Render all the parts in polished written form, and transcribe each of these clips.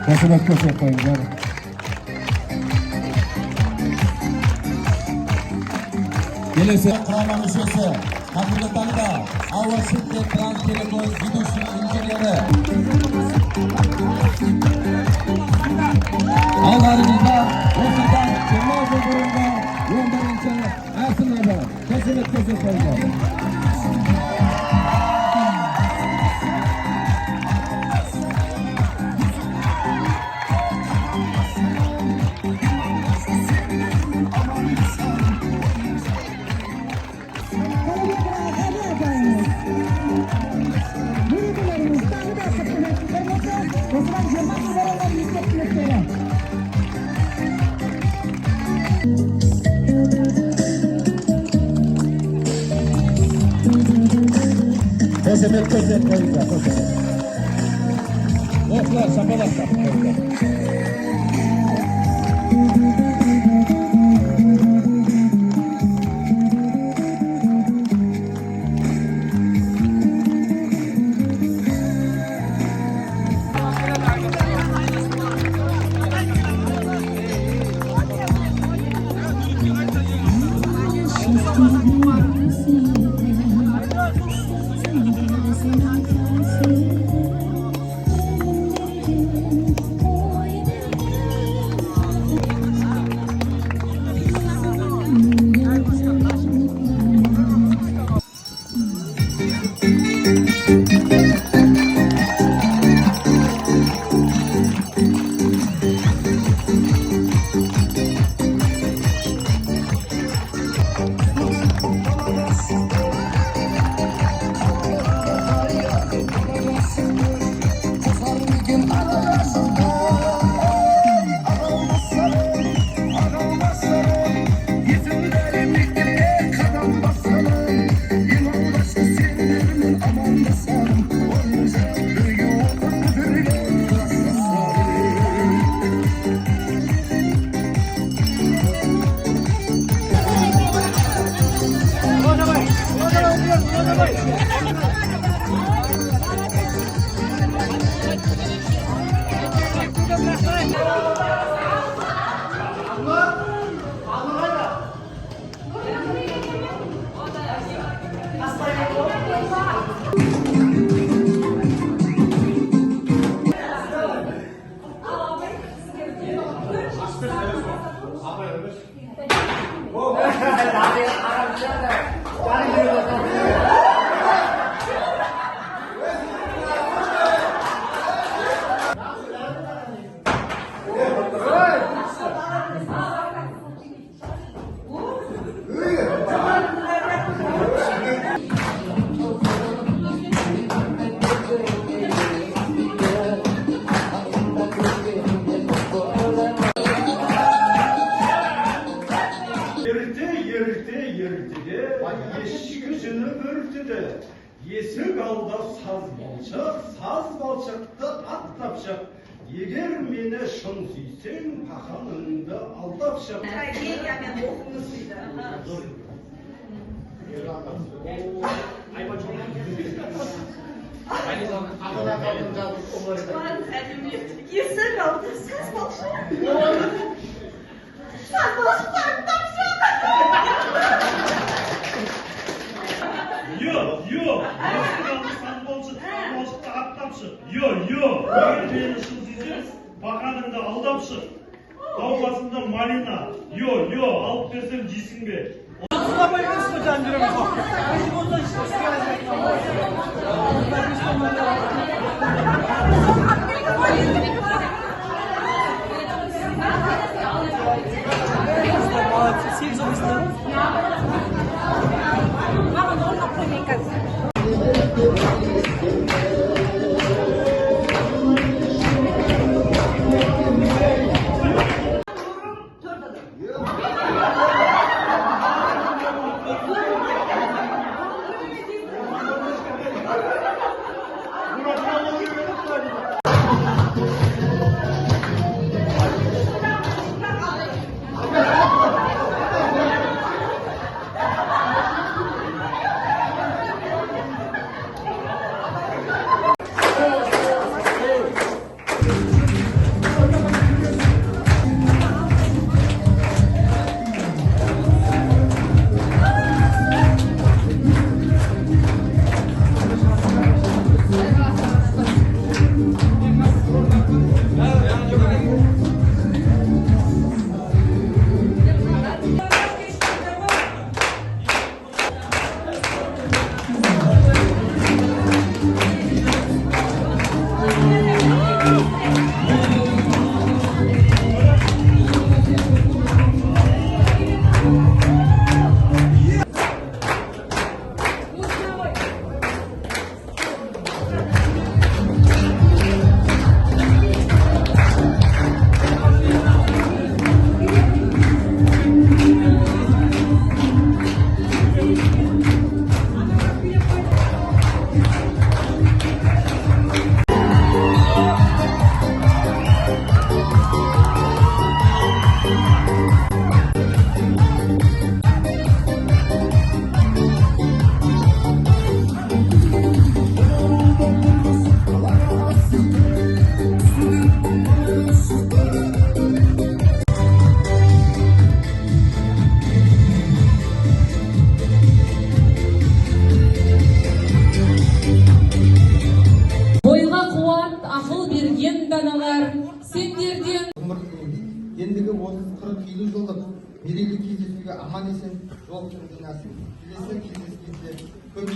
Kesinlikle çok koyunlar. Gelirse kurama müşesi, Hakikatan'da Ava Şirket Trans Telekom Giduş İncinleri. Ağlarımızda Osman Cemazı Burun'da Yondarınca Ersin abi. Kesinlikle çok koyunlar. Kesinlikle çok koyunlar. Dostlar, şapalatlar. Есік алда саз балшықты аттап шық. Егер мені шын сүйсең, пақаныңды алдап шық. Трагедиямен оқыңыз дейді. Есік алда саз балшықты аттап шық. Yok. Balçıkta attapşı. Yok. Beni şın sүйсең, пақаныңды алдап шық. Тауқасында малина. Yok. Алып берсем жейсің бе? ақыл берген даналар, сендерден ендігі 30-40 елу жылдық мерейлі кездесуге аман есен жол жинасын. Келесі кездескенде көп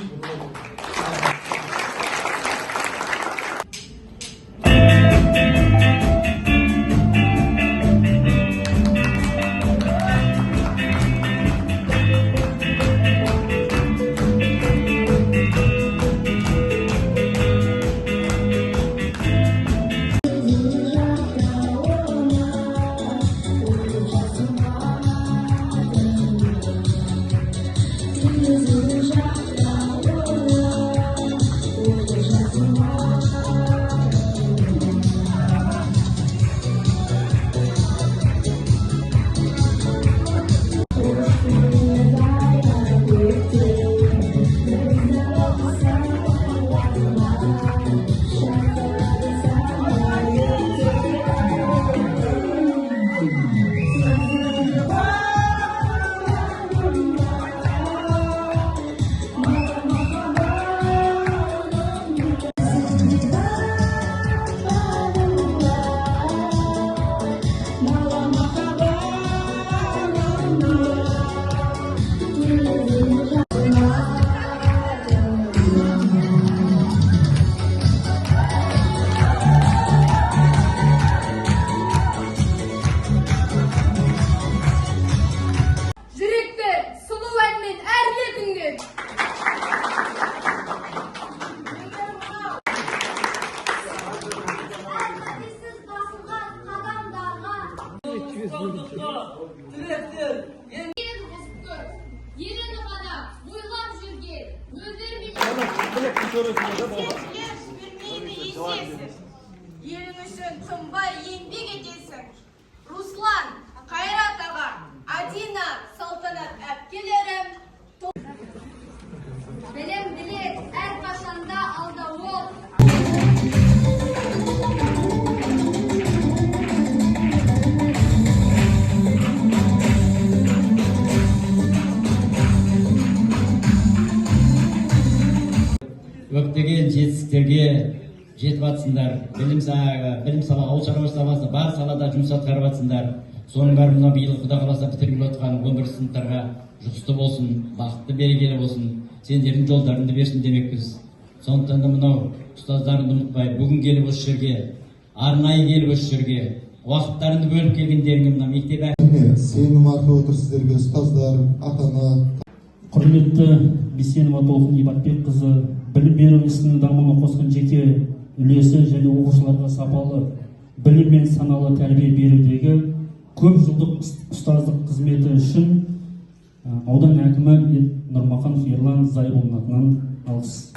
жүректі сұлу әнмен әрлетіңдер. Елені ғана ойлап жүрген өздерімен Елің үшін тынбай еңбек етесің. Руслан, Қайрат аға, Адина, Салтанат әпкелерім. білім білет әрқашанда алда ол. көптеген жетістіктерге жетіп жатсыңдар. Білім сала, ауыл шаруашылығы саласында бар салада жұмыс атқарып жатсыңдар. Соның бәрі мына биыл Құда қаласа бітіргелі отқан 11 сыныптарға жұғысты болсын, бақытты берекелі болсын, сендердің жолдарыңды берсін демекпіз. Сондықтан да мынау ұстаздарыңды ұмытпай, бүгін келіп осы жерге, арнайы келіп осы жерге, уақыттарыңды бөліп келгендеріңе мына мектеп сенім артып отыр сіздерге ұстаздар, ата-ана. Құрметті Бейсенова Толқын Ибатбекқызы, білім беру ісінің дамуына қосқан жеке үлесі және оқушыларға сапалы білім мен саналы тәрбие берудегі көп жылдық ұстаздық қызметі үшін аудан әкімі Нұрмаханов Ерлан Зайұлының атынан алғыс.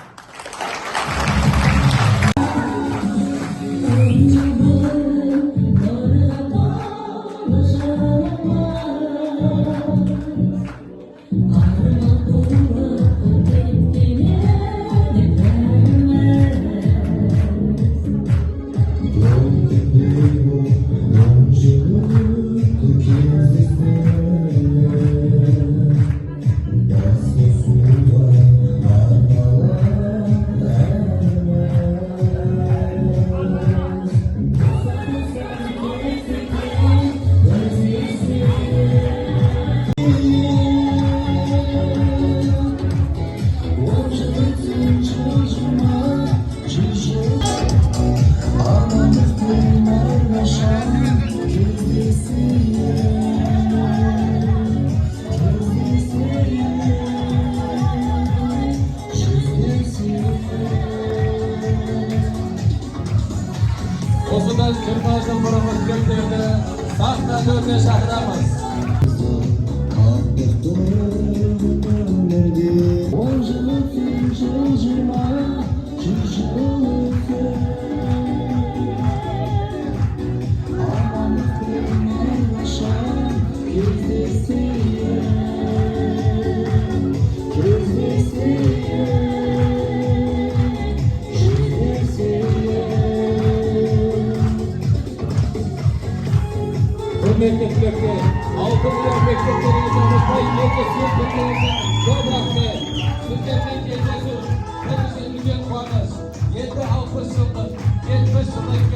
Осыдан 20 жыл бұрын өткендерді сахна төріне шақырамыз. Құрметті түлектер, алтын мектептеріңізді ұмытпай, екі сөз білдіріңіздер. Көп рахмет. Сіздермен кездесу, бұл үшін үлкен қуаныш. Енді 60 жылдық, 5 жылдан